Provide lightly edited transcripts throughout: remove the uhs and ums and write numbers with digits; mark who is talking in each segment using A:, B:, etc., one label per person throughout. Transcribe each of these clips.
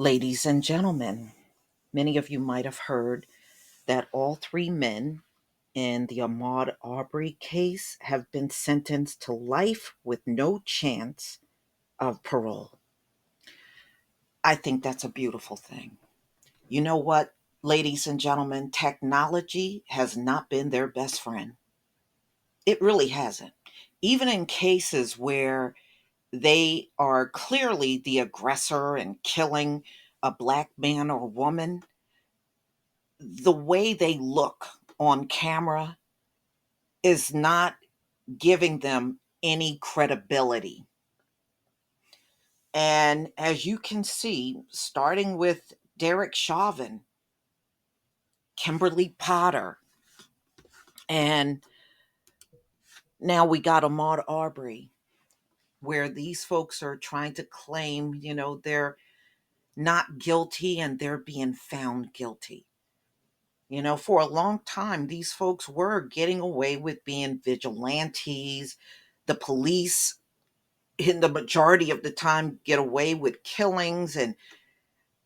A: Ladies and gentlemen, many of you might have heard that all three men in the Ahmaud Arbery case have been sentenced to life with no chance of parole. I think that's a beautiful thing. You know what, ladies and gentlemen, technology has not been their best friend. It really hasn't. Even in cases where they are clearly the aggressor and killing a black man or woman, the way they look on camera is not giving them any credibility. And as you can see, starting with Derek Chauvin, Kimberly Potter, and now we got Ahmaud Arbery, where these folks are trying to claim, they're not guilty and they're being found guilty. For a long time, these folks were getting away with being vigilantes. The police, in the majority of the time, get away with killings, and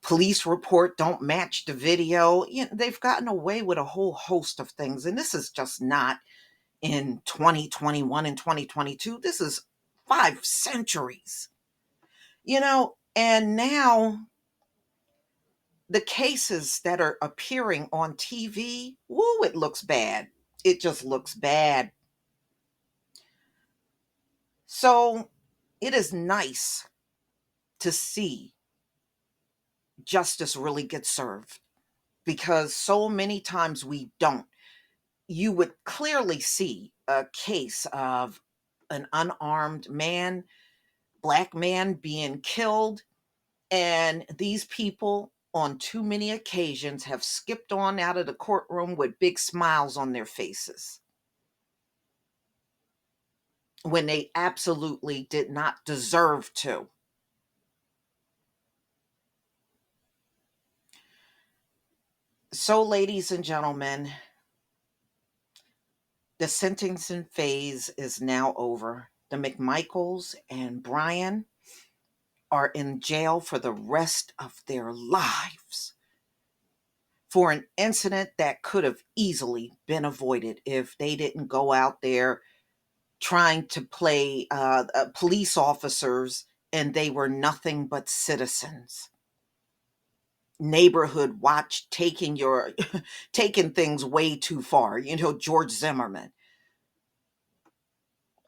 A: police report don't match the video. They've gotten away with a whole host of things. And this is just not in 2021 and 2022. This is 5 centuries, and now the cases that are appearing on TV, woo, it looks bad. It just looks bad. So it is nice to see justice really get served, because so many times we don't. You would clearly see a case of an unarmed man, black man being killed, and these people on too many occasions have skipped on out of the courtroom with big smiles on their faces when they absolutely did not deserve to. So, ladies and gentlemen, the sentencing phase is now over. The McMichaels and Brian are in jail for the rest of their lives for an incident that could have easily been avoided if they didn't go out there trying to play police officers, and they were nothing but citizens. Neighborhood watch, taking your taking things way too far. George Zimmerman.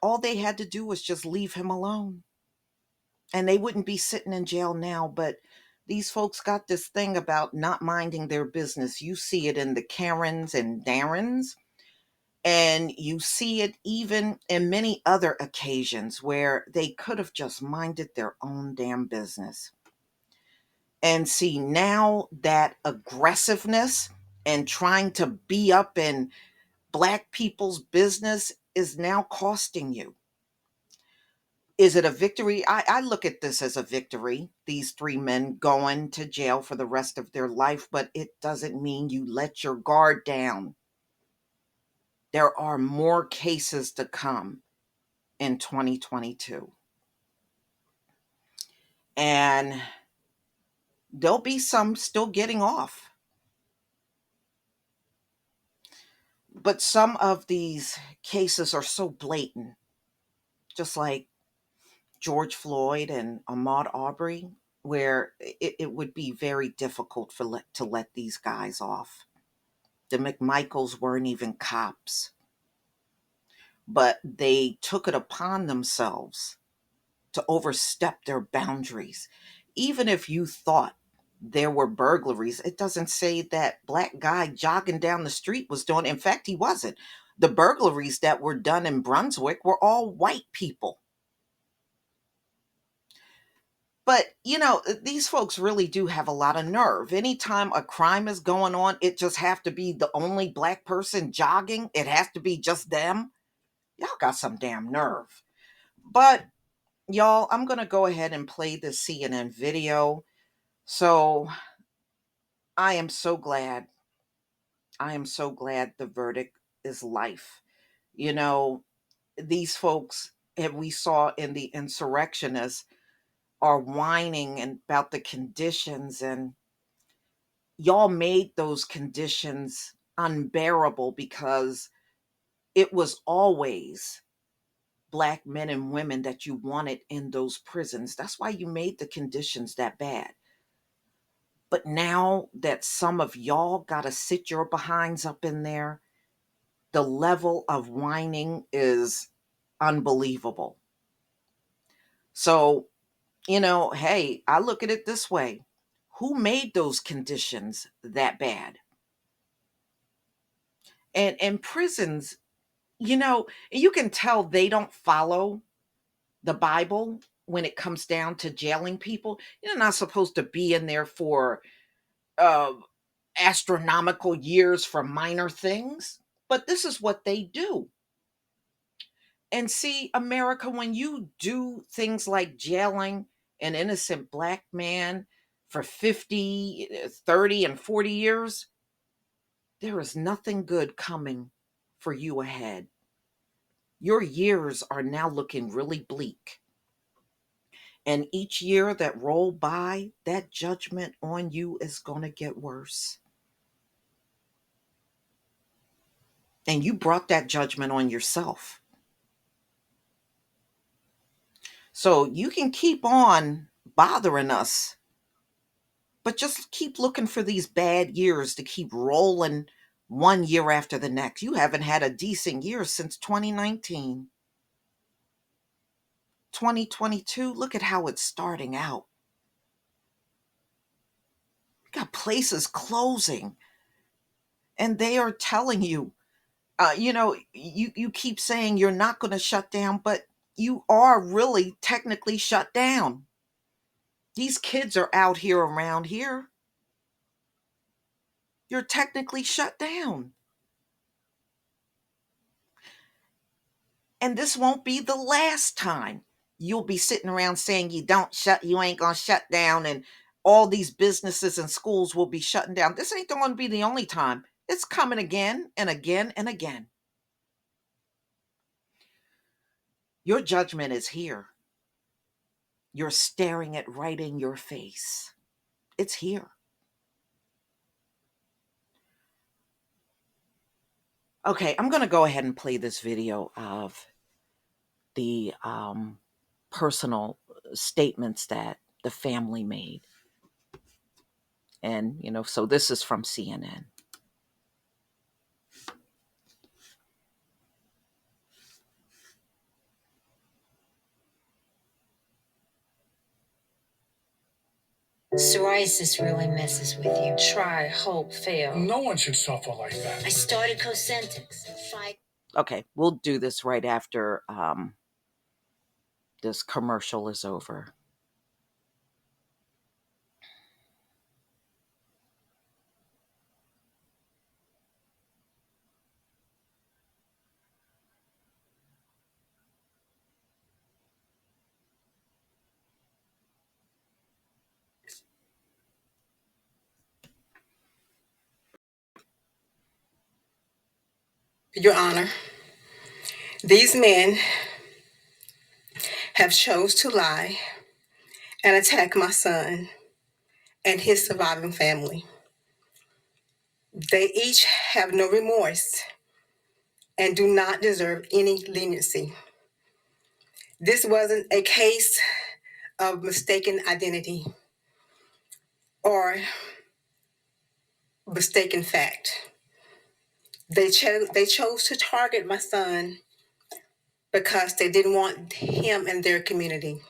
A: All they had to do was just leave him alone, and they wouldn't be sitting in jail now. But these folks got this thing about not minding their business. You see it in the Karens and Darrens, and you see it even in many other occasions where they could have just minded their own damn business. And see, now that aggressiveness and trying to be up in black people's business is now costing you. Is it a victory? I look at this as a victory, these three men going to jail for the rest of their life, but it doesn't mean you let your guard down. There are more cases to come in 2022. And there'll be some still getting off. But some of these cases are so blatant, just like George Floyd and Ahmaud Arbery, where it would be very difficult to let these guys off. The McMichaels weren't even cops, but they took it upon themselves to overstep their boundaries. Even if you thought there were burglaries, it doesn't say that black guy jogging down the street was doing. In fact, he wasn't. The burglaries that were done in Brunswick were all white people. But, these folks really do have a lot of nerve. Anytime a crime is going on, it just have to be the only black person jogging. It has to be just them. Y'all got some damn nerve. But, y'all, I'm going to go ahead and play this CNN video. So, I am so glad. I am so glad the verdict is life. You know, these folks, and we saw in the insurrectionists, are whining and about the conditions, and y'all made those conditions unbearable because it was always Black men and women that you wanted in those prisons. That's why you made the conditions that bad. But now that some of y'all got to sit your behinds up in there, the level of whining is unbelievable. So, hey, I look at it this way. Who made those conditions that bad? And prisons, you can tell they don't follow the Bible when it comes down to jailing people. You're not supposed to be in there for uh, astronomical years for minor things, but this is what they do. And see, America, when you do things like jailing an innocent Black man for 50, 30, and 40 years, there is nothing good coming for you ahead. Your years are now looking really bleak. And each year that roll by, that judgment on you is going to get worse. And you brought that judgment on yourself. So you can keep on bothering us, but just keep looking for these bad years to keep rolling one year after the next. You haven't had a decent year since 2019. 2022, look at how it's starting out. You got places closing, and they are telling you, you keep saying you're not going to shut down, but you are really technically shut down. These kids are out here around here. You're technically shut down. And this won't be the last time you'll be sitting around saying you ain't gonna shut down, and all these businesses and schools will be shutting down. This ain't going to be the only time. It's coming again and again and again. Your judgment is here. You're staring it right in your face. It's here. Okay, I'm going to go ahead and play this video of the personal statements that the family made. And, so this is from CNN.
B: Psoriasis really messes with you. Try, hope, fail.
C: No one should suffer like that.
B: I started Cosentix.
A: Okay, we'll do this right after this commercial is over.
D: Your Honor, these men have chose to lie and attack my son and his surviving family. They each have no remorse and do not deserve any leniency. This wasn't a case of mistaken identity or mistaken fact. They chose to target my son because they didn't want him in their community.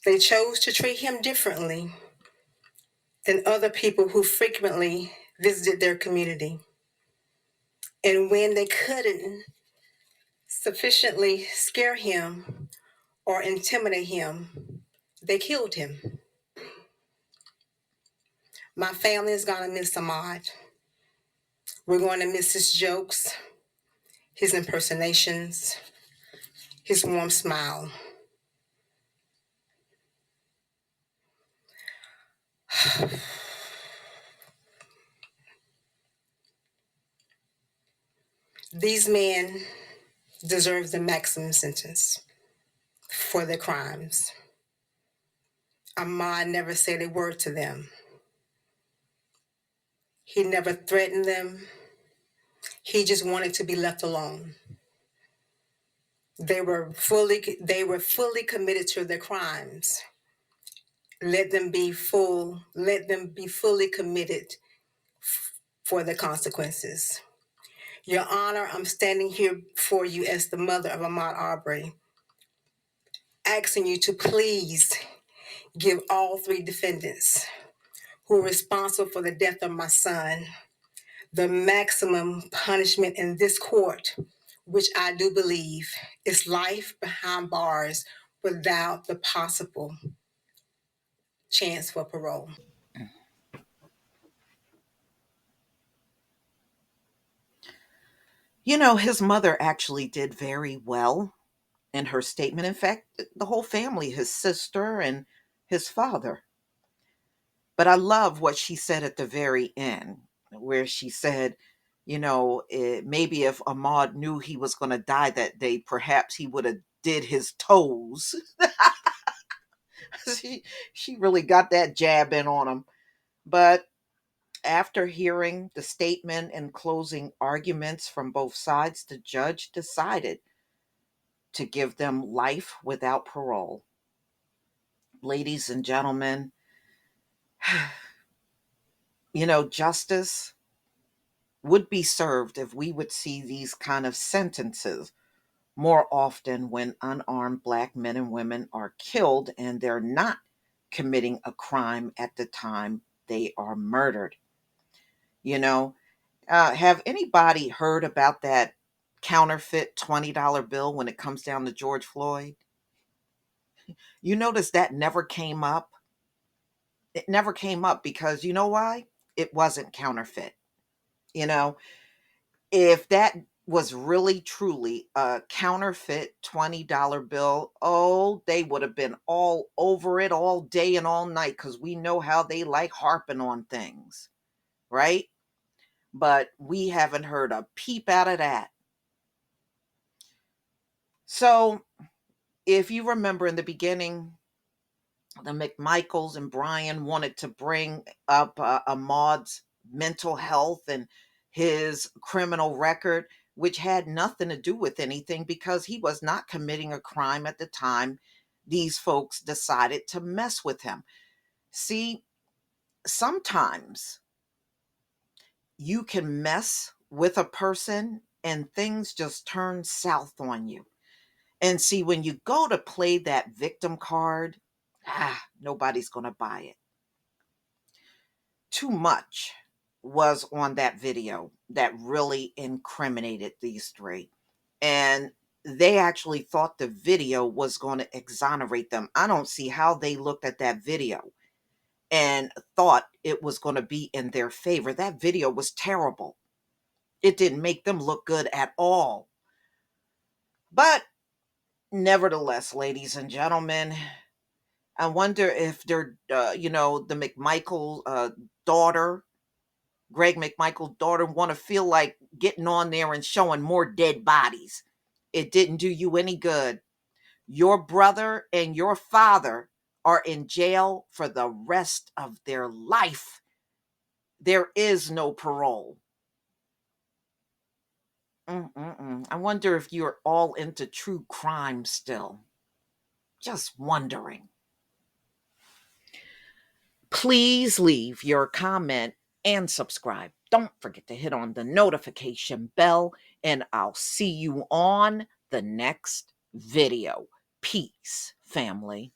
D: They chose to treat him differently than other people who frequently visited their community. And when they couldn't sufficiently scare him or intimidate him, they killed him. My family is going to miss Ahmaud. We're going to miss his jokes, his impersonations, his warm smile. These men deserve the maximum sentence for their crimes. Ahmaud never said a word to them. He never threatened them. He just wanted to be left alone. They were fully committed to their crimes. Let them be fully committed for the consequences. Your Honor, I'm standing here for you as the mother of Ahmaud Arbery, asking you to please give all three defendants who are responsible for the death of my son the maximum punishment in this court, which I do believe is life behind bars without the possible chance for parole.
A: You know, his mother actually did very well in her statement. In fact, the whole family, his sister and his father. But I love what she said at the very end, where she said, maybe if Ahmaud knew he was going to die that day, perhaps he would have did his toes. she, she really got that jab in on him. But after hearing the statement and closing arguments from both sides, the judge decided to give them life without parole. Ladies and gentlemen, justice would be served if we would see these kind of sentences more often when unarmed black men and women are killed and they're not committing a crime at the time they are murdered. You know, have anybody heard about that counterfeit $20 bill when it comes down to George Floyd? You notice that never came up? It never came up because you know why? It wasn't counterfeit. You know, if that was really truly a counterfeit $20 bill, oh, they would have been all over it all day and all night because we know how they like harping on things, right? But we haven't heard a peep out of that. So, if you remember in the beginning, the McMichaels and Brian wanted to bring up Ahmaud's mental health and his criminal record, which had nothing to do with anything because he was not committing a crime at the time these folks decided to mess with him. See, sometimes you can mess with a person and things just turn south on you. And see, when you go to play that victim card, nobody's going to buy it. Too much was on that video that really incriminated these three. And they actually thought the video was going to exonerate them. I don't see how they looked at that video and thought it was going to be in their favor. That video was terrible. It didn't make them look good at all. But nevertheless, ladies and gentlemen, I wonder if the McMichael daughter, Greg McMichael's daughter, want to feel like getting on there and showing more dead bodies. It didn't do you any good. Your brother and your father are in jail for the rest of their life. There is no parole. I wonder if you're all into true crime still. Just wondering. Please leave your comment and subscribe. Don't forget to hit on the notification bell, and I'll see you on the next video. Peace, family.